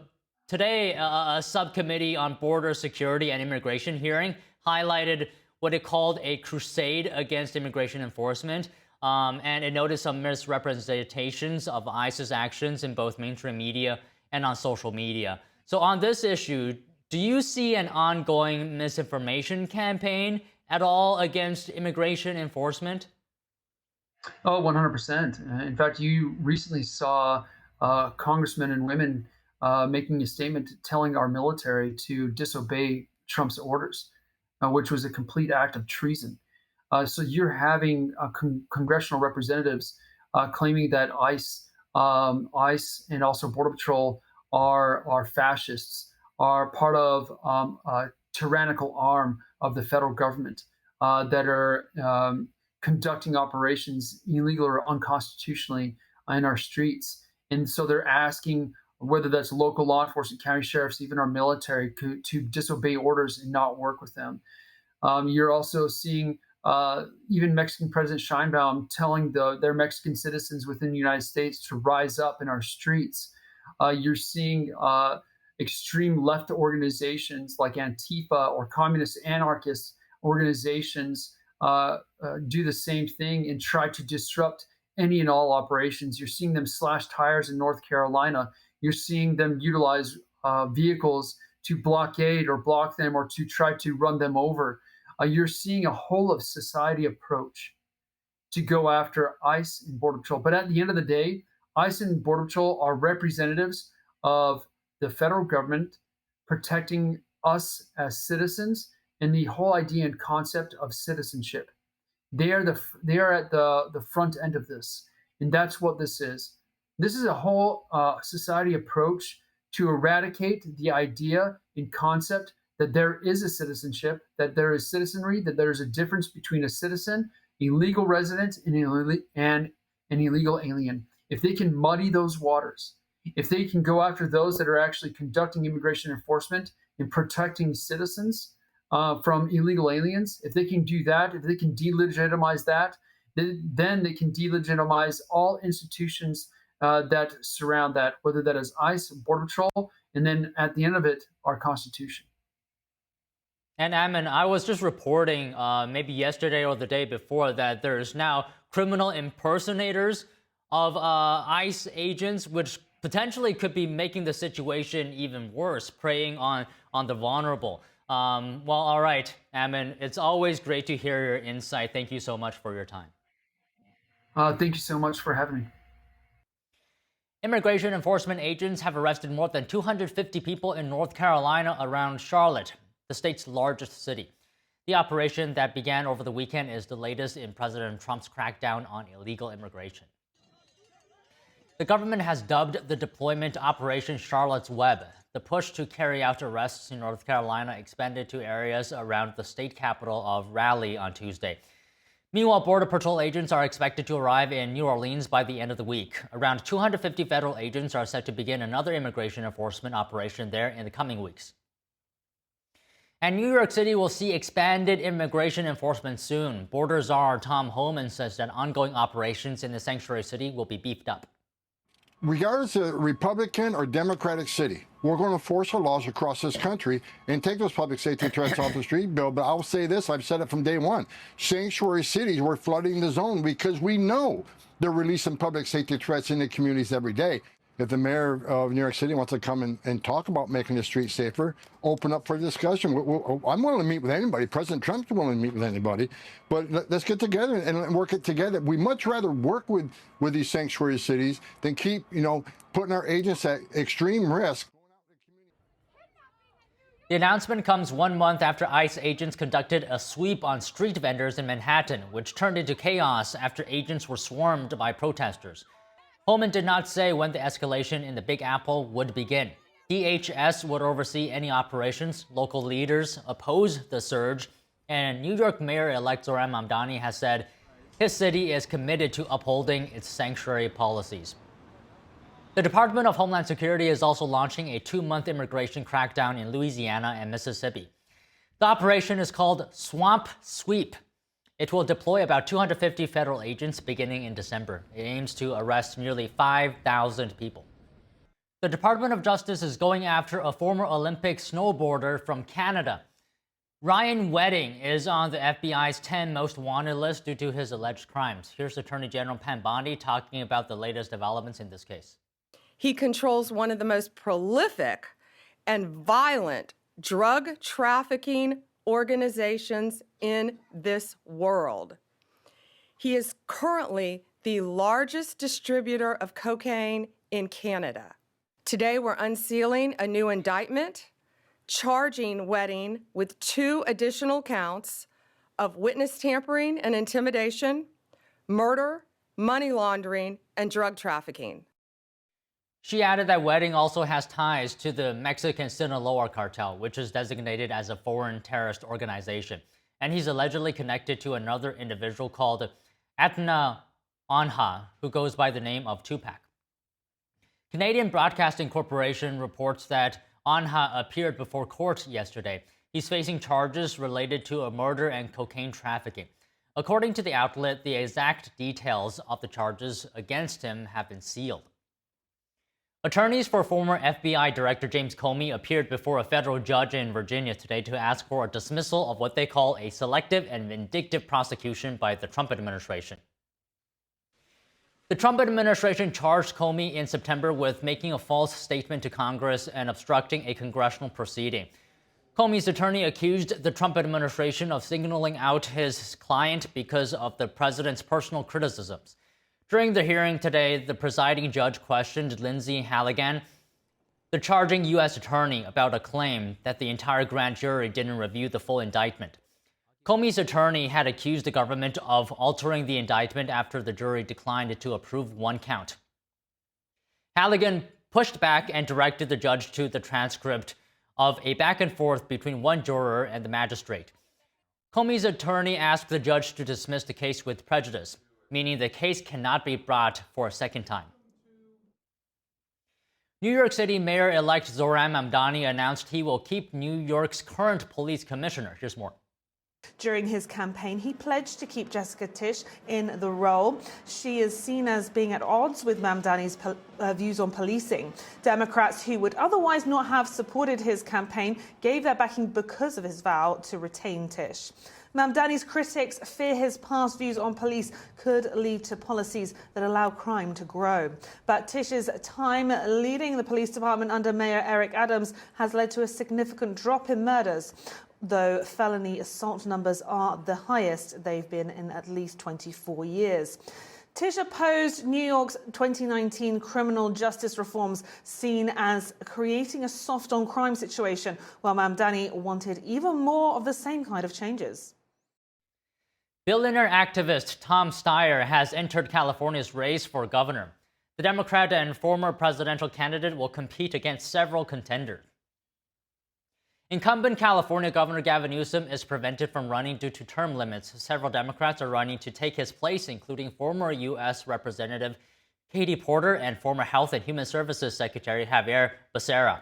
today, a subcommittee on border security and immigration hearing highlighted what it called a crusade against immigration enforcement, and it noted some misrepresentations of ICE's actions in both mainstream media and on social media. So on this issue, do you see an ongoing misinformation campaign at all against immigration enforcement? Oh, 100%. In fact, you recently saw congressmen and women making a statement telling our military to disobey Trump's orders, which was a complete act of treason. So you're having congressional representatives claiming that ICE and also Border Patrol are fascists, are part of a tyrannical arm of the federal government that are conducting operations illegally or unconstitutionally in our streets. And so they're asking whether that's local law enforcement, county sheriffs, even our military, to disobey orders and not work with them. You're also seeing even Mexican President Sheinbaum telling their Mexican citizens within the United States to rise up in our streets. You're seeing extreme left organizations like Antifa or communist anarchist organizations do the same thing and try to disrupt any and all operations. You're seeing them slash tires in North Carolina. You're seeing them utilize vehicles to blockade or block them or to try to run them over. You're seeing a whole of society approach to go after ICE and Border Patrol. But at the end of the day, ICE and Border Patrol are representatives of the federal government protecting us as citizens and the whole idea and concept of citizenship. They are at the front end of this, and that's what this is. This is a whole society approach to eradicate the idea and concept that there is a citizenship, that there is citizenry, that there is a difference between a citizen, a legal resident, and an illegal alien. If they can muddy those waters, if they can go after those that are actually conducting immigration enforcement and protecting citizens from illegal aliens, if they can do that, if they can delegitimize that, then they can delegitimize all institutions that surround that, whether that is ICE, Border Patrol, and then at the end of it, our Constitution. And Ammon, I was just reporting maybe yesterday or the day before that there's now criminal impersonators of ICE agents, which potentially could be making the situation even worse, preying on the vulnerable. Well, all right, Ammon, it's always great to hear your insight. Thank you so much for your time. Thank you so much for having me. Immigration enforcement agents have arrested more than 250 people in North Carolina around Charlotte, the state's largest city. The operation that began over the weekend is the latest in President Trump's crackdown on illegal immigration. The government has dubbed the deployment Operation Charlotte's Web. The push to carry out arrests in North Carolina expanded to areas around the state capital of Raleigh on Tuesday. Meanwhile, Border Patrol agents are expected to arrive in New Orleans by the end of the week. Around 250 federal agents are set to begin another immigration enforcement operation there in the coming weeks. And New York City will see expanded immigration enforcement soon. Border czar Tom Homan says that ongoing operations in the sanctuary city will be beefed up. Regardless of Republican or Democratic city, we're going to enforce our laws across this country and take those public safety threats off the street, Bill. But I'll say this, I've said it from day one. Sanctuary cities, we're flooding the zone because we know they're releasing public safety threats in the communities every day. If the mayor of New York City wants to come and talk about making the streets safer, open up for discussion. I'm willing to meet with anybody. President Trump's willing to meet with anybody. But let's get together and work it together. We much rather work with these sanctuary cities than keep, putting our agents at extreme risk. The announcement comes 1 month after ICE agents conducted a sweep on street vendors in Manhattan, which turned into chaos after agents were swarmed by protesters. Homan did not say when the escalation in the Big Apple would begin. DHS would oversee any operations. Local leaders oppose the surge, and New York Mayor-elect Zohran Mamdani has said his city is committed to upholding its sanctuary policies. The Department of Homeland Security is also launching a 2-month immigration crackdown in Louisiana and Mississippi. The operation is called Swamp Sweep. It will deploy about 250 federal agents beginning in December. It aims to arrest nearly 5,000 people. The Department of Justice is going after a former Olympic snowboarder from Canada. Ryan Wedding is on the FBI's 10 most wanted list due to his alleged crimes. Here's Attorney General Pam Bondi talking about the latest developments in this case. He controls one of the most prolific and violent drug trafficking organizations in this world. He is currently the largest distributor of cocaine in Canada. Today, we're unsealing a new indictment, charging Wedding with 2 additional counts of witness tampering and intimidation, murder, money laundering, and drug trafficking. She added that Wedding also has ties to the Mexican Sinaloa cartel, which is designated as a foreign terrorist organization. And he's allegedly connected to another individual called Atna Anja, who goes by the name of Tupac. Canadian Broadcasting Corporation reports that Anja appeared before court yesterday. He's facing charges related to a murder and cocaine trafficking. According to the outlet, the exact details of the charges against him have been sealed. Attorneys for former FBI Director James Comey appeared before a federal judge in Virginia today to ask for a dismissal of what they call a selective and vindictive prosecution by the Trump administration. The Trump administration charged Comey in September with making a false statement to Congress and obstructing a congressional proceeding. Comey's attorney accused the Trump administration of signaling out his client because of the president's personal criticisms. During the hearing today, the presiding judge questioned Lindsay Halligan, the charging U.S. attorney, about a claim that the entire grand jury didn't review the full indictment. Comey's attorney had accused the government of altering the indictment after the jury declined to approve 1 count. Halligan pushed back and directed the judge to the transcript of a back and forth between one juror and the magistrate. Comey's attorney asked the judge to dismiss the case with prejudice, meaning the case cannot be brought for a second time. New York City Mayor-elect Zohran Mamdani announced he will keep New York's current police commissioner. Here's more. During his campaign, he pledged to keep Jessica Tisch in the role. She is seen as being at odds with Mamdani's views on policing. Democrats who would otherwise not have supported his campaign gave their backing because of his vow to retain Tisch. Mamdani's critics fear his past views on police could lead to policies that allow crime to grow. But Tisch's time leading the police department under Mayor Eric Adams has led to a significant drop in murders, though felony assault numbers are the highest they've been in at least 24 years. Tisch opposed New York's 2019 criminal justice reforms, seen as creating a soft on crime situation, while Mamdani wanted even more of the same kind of changes. Billionaire activist Tom Steyer has entered California's race for governor. The Democrat and former presidential candidate will compete against several contenders. Incumbent California Governor Gavin Newsom is prevented from running due to term limits. Several Democrats are running to take his place, including former U.S. Representative Katie Porter and former Health and Human Services Secretary Javier Becerra.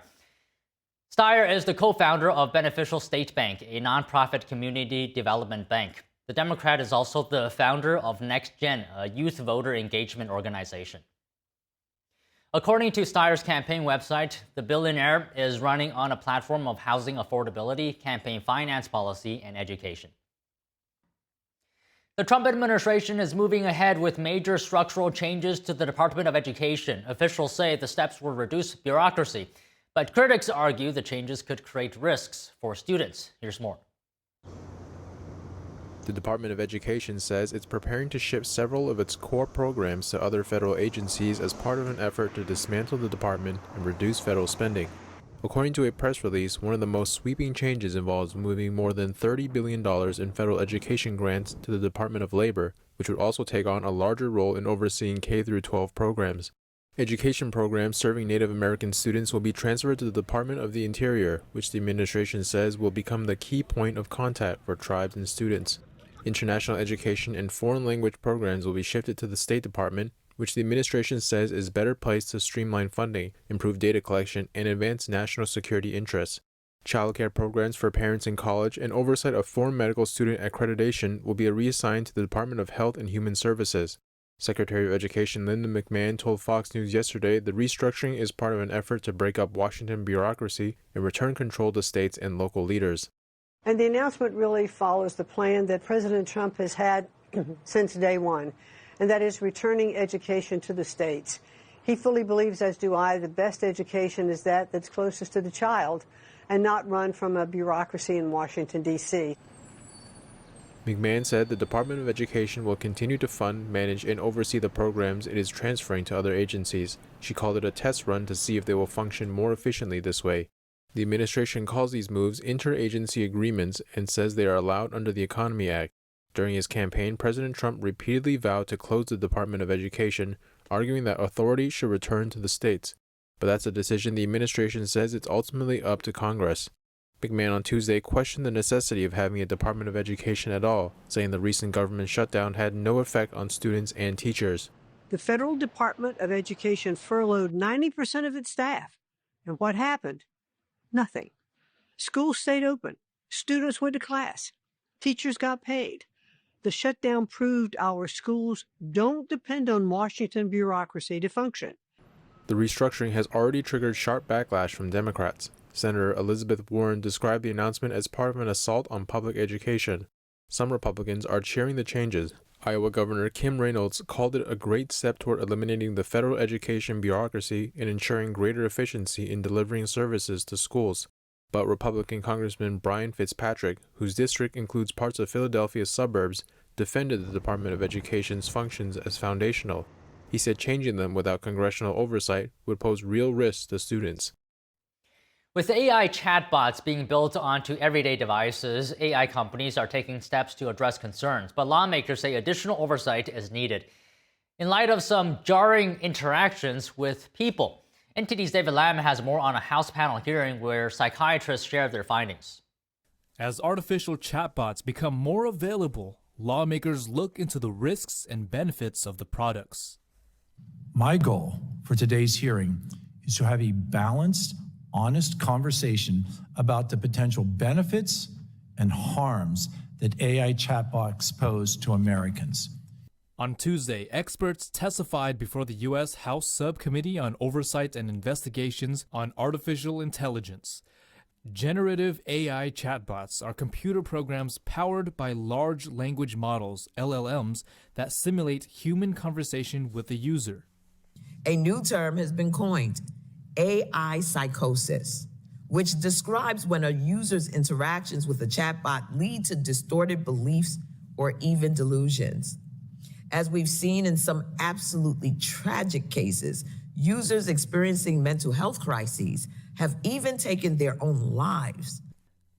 Steyer is the co-founder of Beneficial State Bank, a nonprofit community development bank. The Democrat is also the founder of Next Gen, a youth voter engagement organization. According to Steyer's campaign website, the billionaire is running on a platform of housing affordability, campaign finance policy, and education. The Trump administration is moving ahead with major structural changes to the Department of Education. Officials say the steps will reduce bureaucracy, but critics argue the changes could create risks for students. Here's more. The Department of Education says it's preparing to ship several of its core programs to other federal agencies as part of an effort to dismantle the department and reduce federal spending. According to a press release, one of the most sweeping changes involves moving more than $30 billion in federal education grants to the Department of Labor, which would also take on a larger role in overseeing K-12 programs. Education programs serving Native American students will be transferred to the Department of the Interior, which the administration says will become the key point of contact for tribes and students. International education and foreign language programs will be shifted to the State Department, which the administration says is better placed to streamline funding, improve data collection, and advance national security interests. Childcare programs for parents in college and oversight of foreign medical student accreditation will be reassigned to the Department of Health and Human Services. Secretary of Education Linda McMahon told Fox News yesterday the restructuring is part of an effort to break up Washington bureaucracy and return control to states and local leaders. And the announcement really follows the plan that President Trump has had since day one, and that is returning education to the states. He fully believes, as do I, the best education is that's closest to the child and not run from a bureaucracy in Washington, D.C. McMahon said the Department of Education will continue to fund, manage, and oversee the programs it is transferring to other agencies. She called it a test run to see if they will function more efficiently this way. The administration calls these moves interagency agreements and says they are allowed under the Economy Act. During his campaign, President Trump repeatedly vowed to close the Department of Education, arguing that authority should return to the states. But that's a decision the administration says it's ultimately up to Congress. McMahon on Tuesday questioned the necessity of having a Department of Education at all, saying the recent government shutdown had no effect on students and teachers. The Federal Department of Education furloughed 90% of its staff. And what happened? Nothing. Schools stayed open. Students went to class. Teachers got paid. The shutdown proved our schools don't depend on Washington bureaucracy to function. The restructuring has already triggered sharp backlash from Democrats. Senator Elizabeth Warren described the announcement as part of an assault on public education. Some Republicans are cheering the changes. Iowa Governor Kim Reynolds called it a great step toward eliminating the federal education bureaucracy and ensuring greater efficiency in delivering services to schools. But Republican Congressman Brian Fitzpatrick, whose district includes parts of Philadelphia's suburbs, defended the Department of Education's functions as foundational. He said changing them without congressional oversight would pose real risks to students. With AI chatbots being built onto everyday devices, AI companies are taking steps to address concerns, but lawmakers say additional oversight is needed. In light of some jarring interactions with people, NTD's David Lam has more on a House panel hearing where psychiatrists shared their findings. As artificial chatbots become more available, lawmakers look into the risks and benefits of the products. My goal for today's hearing is to have a balanced, honest conversation about the potential benefits and harms that AI chatbots pose to Americans. On Tuesday, experts testified before the U.S. House Subcommittee on Oversight and Investigations on Artificial Intelligence. Generative AI chatbots are computer programs powered by large language models, LLMs, that simulate human conversation with the user. A new term has been coined, AI psychosis, which describes when a user's interactions with a chatbot lead to distorted beliefs or even delusions. As we've seen in some absolutely tragic cases, users experiencing mental health crises have even taken their own lives.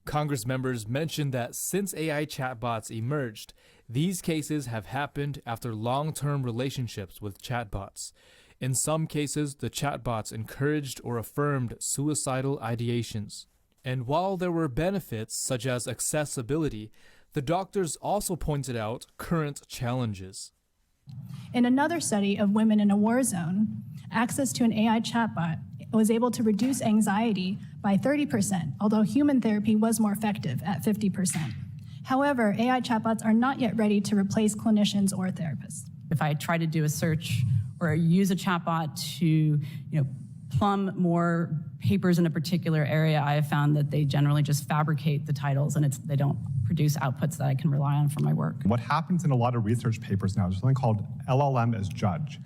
Congress members mentioned that since AI chatbots emerged, these cases have happened after long-term relationships with chatbots. In some cases, the chatbots encouraged or affirmed suicidal ideations. And while there were benefits such as accessibility, the doctors also pointed out current challenges. In another study of women in a war zone, access to an AI chatbot was able to reduce anxiety by 30%, although human therapy was more effective at 50%. However, AI chatbots are not yet ready to replace clinicians or therapists. If I try to do a search or use a chatbot to, plumb more papers in a particular area, I have found that they generally just fabricate the titles and they don't produce outputs that I can rely on for my work. What happens in a lot of research papers now is something called LLM as judge.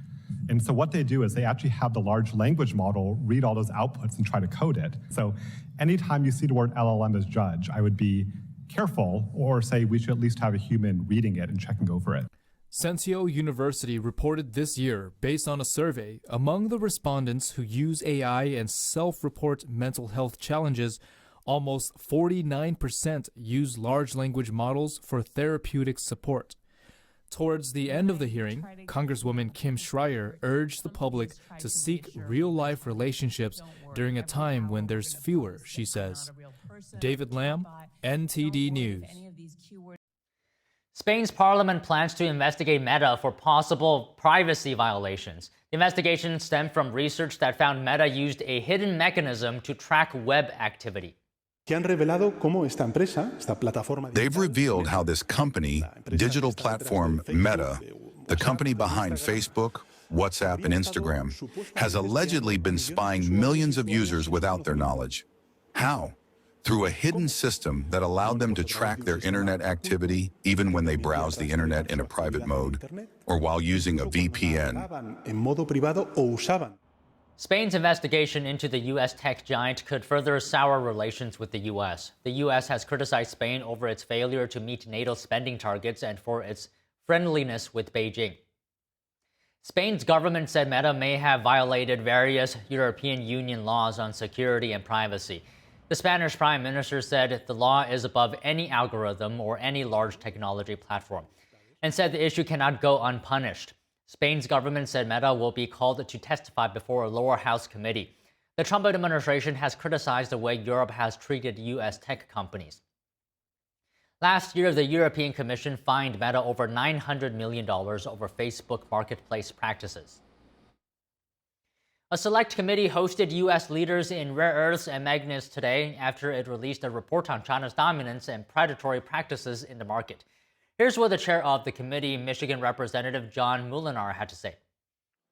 And so what they do is they actually have the large language model read all those outputs and try to code it. So anytime you see the word LLM as judge, I would be careful or say we should at least have a human reading it and checking over it. Sensio University reported this year, based on a survey, among the respondents who use AI and self-report mental health challenges, almost 49% use large language models for therapeutic support. Towards the end of the hearing, Congresswoman Kim Schreier urged the public to seek real-life relationships during a time when there's fewer, she says. David Lam, NTD News. Spain's parliament plans to investigate Meta for possible privacy violations. The investigation stemmed from research that found Meta used a hidden mechanism to track web activity. They've revealed how this company, digital platform Meta, the company behind Facebook, WhatsApp, and Instagram, has allegedly been spying millions of users without their knowledge. How? Through a hidden system that allowed them to track their internet activity even when they browse the internet in a private mode or while using a VPN. Spain's investigation into the U.S. tech giant could further sour relations with the U.S. The U.S. has criticized Spain over its failure to meet NATO spending targets and for its friendliness with Beijing. Spain's government said Meta may have violated various European Union laws on security and privacy. The Spanish Prime Minister said the law is above any algorithm or any large technology platform, and said the issue cannot go unpunished. Spain's government said Meta will be called to testify before a lower house committee. The Trump administration has criticized the way Europe has treated U.S. tech companies. Last year, the European Commission fined Meta over $900 million over Facebook marketplace practices. A select committee hosted U.S. leaders in rare earths and magnets today after it released a report on China's dominance and predatory practices in the market. Here's what the chair of the committee, Michigan Representative John Mulinar, had to say.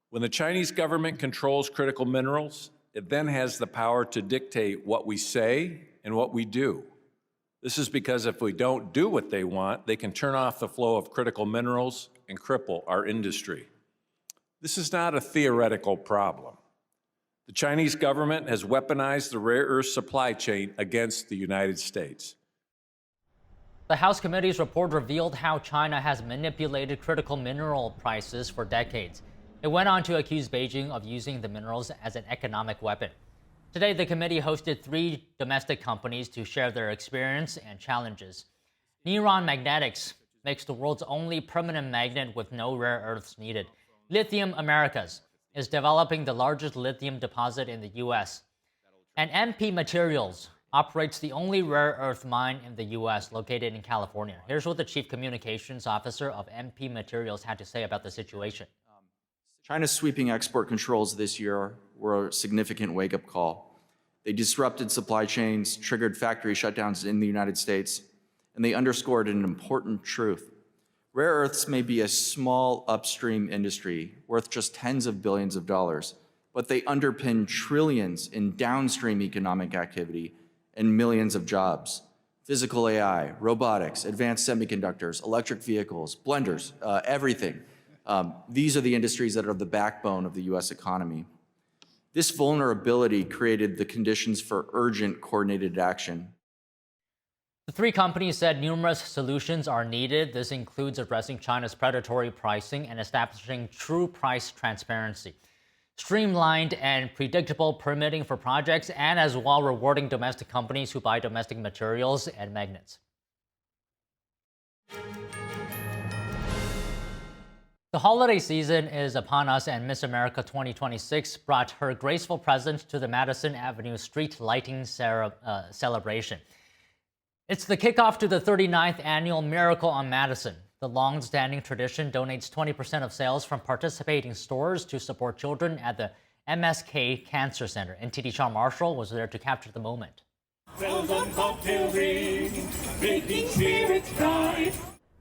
When the Chinese government controls critical minerals, it then has the power to dictate what we say and what we do. This is because if we don't do what they want, they can turn off the flow of critical minerals and cripple our industry. This is not a theoretical problem. The Chinese government has weaponized the rare earth supply chain against the United States. The House committee's report revealed how China has manipulated critical mineral prices for decades. It went on to accuse Beijing of using the minerals as an economic weapon. Today, the committee hosted 3 domestic companies to share their experience and challenges. Neuron Magnetics makes the world's only permanent magnet with no rare earths needed. Lithium Americas is developing the largest lithium deposit in the U.S. And NTD Materials operates the only rare earth mine in the U.S. located in California. Here's what the Chief Communications Officer of NTD Materials had to say about the situation. China's sweeping export controls this year were a significant wake-up call. They disrupted supply chains, triggered factory shutdowns in the United States, and they underscored an important truth. Rare earths may be a small upstream industry worth just tens of billions of dollars, but they underpin trillions in downstream economic activity and millions of jobs. Physical AI, robotics, advanced semiconductors, electric vehicles, blenders, everything. These are the industries that are the backbone of the US economy. This vulnerability created the conditions for urgent coordinated action. The three companies said numerous solutions are needed. This includes addressing China's predatory pricing and establishing true price transparency, streamlined and predictable permitting for projects, and as well rewarding domestic companies who buy domestic materials and magnets. The holiday season is upon us, and Miss America 2026 brought her graceful presence to the Madison Avenue street lighting celebration. It's the kickoff to the 39th annual Miracle on Madison. The long-standing tradition donates 20% of sales from participating stores to support children at the MSK Cancer Center. NTD Sean Marshall was there to capture the moment.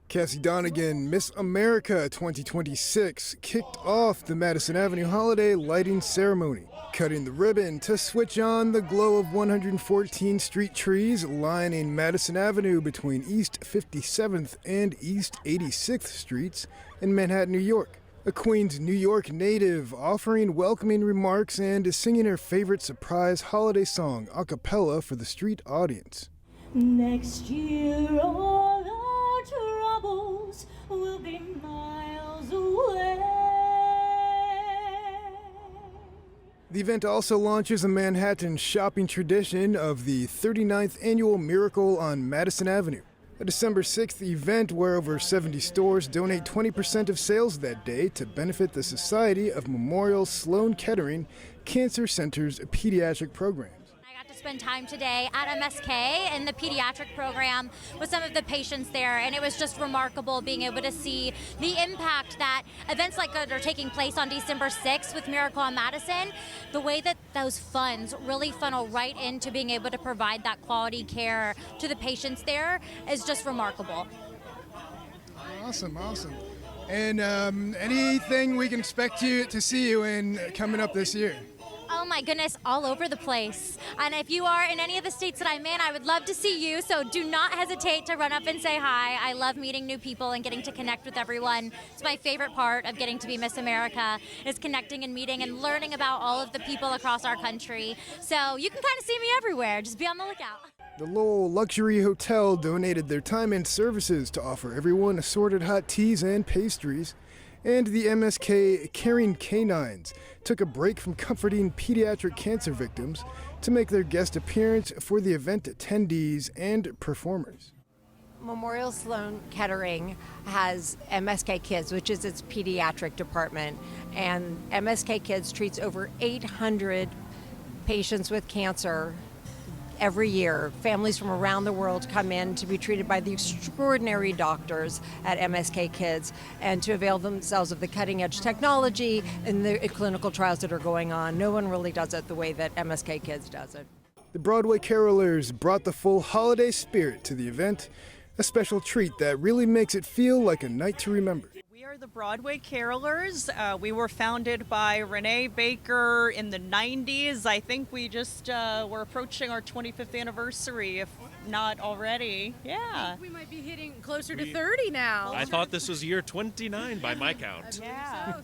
Cassie Donegan, Miss America 2026, kicked off the Madison Avenue holiday lighting ceremony, cutting the ribbon to switch on the glow of 114 street trees lining Madison Avenue between East 57th and East 86th Streets in Manhattan, New York. A Queens, New York native offering welcoming remarks and singing her favorite surprise holiday song a cappella for the street audience. Next year all our troubles will be miles away. The event also launches a Manhattan shopping tradition of the 39th annual Miracle on Madison Avenue, a December 6th event where over 70 stores donate 20% of sales that day to benefit the Society of Memorial Sloan Kettering Cancer Center's pediatric programs. Spend time today at MSK in the pediatric program with some of the patients there, and it was just remarkable being able to see the impact that events like that are taking place on December 6th with Miracle on Madison, the way that those funds really funnel right into being able to provide that quality care to the patients there is just remarkable. Awesome. And anything we can expect to see you in coming up this year? Oh my goodness, all over the place. And if you are in any of the states that I'm in, I would love to see you. So do not hesitate to run up and say hi. I love meeting new people and getting to connect with everyone. It's my favorite part of getting to be Miss America, is connecting and meeting and learning about all of the people across our country. So you can kind of see me everywhere. Just be on the lookout. The Lowell Luxury Hotel donated their time and services to offer everyone assorted hot teas and pastries. And the MSK Caring Canines took a break from comforting pediatric cancer victims to make their guest appearance for the event attendees and performers. Memorial Sloan Kettering has MSK Kids, which is its pediatric department, and MSK Kids treats over 800 patients with cancer every year. Families from around the world come in to be treated by the extraordinary doctors at MSK Kids and to avail themselves of the cutting edge technology and the clinical trials that are going on. No one really does it the way that MSK Kids does it. The Broadway Carolers brought the full holiday spirit to the event, a special treat that really makes it feel like a night to remember. We are the Broadway Carolers. We were founded by Renee Baker in the 90s. I think we just were approaching our 25th anniversary, if not already. Yeah. I think we might be hitting closer to 30 now. I thought this was year 29 by my count. Yeah.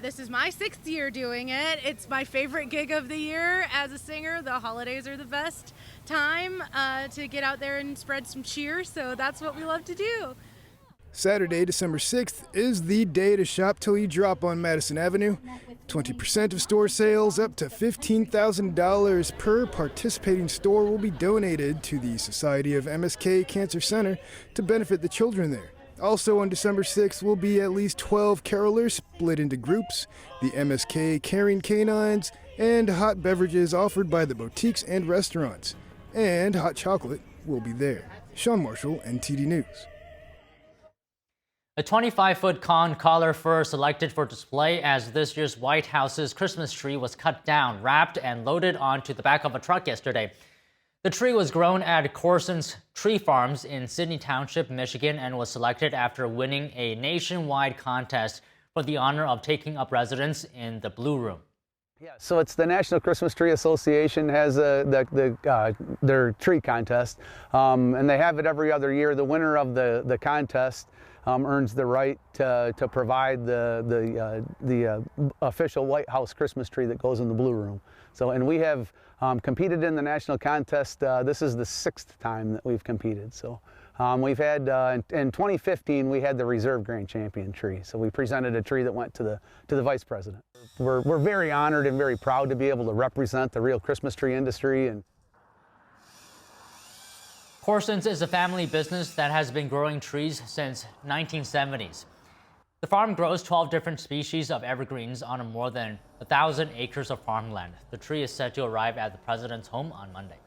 This is my 6th year doing it. It's my favorite gig of the year as a singer. The holidays are the best time to get out there and spread some cheer, so that's what we love to do. Saturday, December 6th is the day to shop till you drop on Madison Avenue. 20% of store sales up to $15,000 per participating store will be donated to the Society of MSK Cancer Center to benefit the children there. Also on December 6th will be at least 12 carolers split into groups, the MSK carrying canines, and hot beverages offered by the boutiques and restaurants. And hot chocolate will be there. Sean Marshall, NTD News. A 25-foot con-collar fir selected for display as this year's White House's Christmas tree was cut down, wrapped, and loaded onto the back of a truck yesterday. The tree was grown at Corson's Tree Farms in Sydney Township, Michigan, and was selected after winning a nationwide contest for the honor of taking up residence in the Blue Room. Yeah, so it's the National Christmas Tree Association has their tree contest, and they have it every other year. The winner of the contest earns the right to provide the official White House Christmas tree that goes in the Blue Room. So, and we have competed in the national contest. This is the 6th time that we've competed. So we've had in 2015 we had the Reserve Grand Champion tree. So we presented a tree that went to the Vice President. We're very honored and very proud to be able to represent the real Christmas tree industry. And Corson's is a family business that has been growing trees since 1970s. The farm grows 12 different species of evergreens on more than 1,000 acres of farmland. The tree is set to arrive at the president's home on Monday.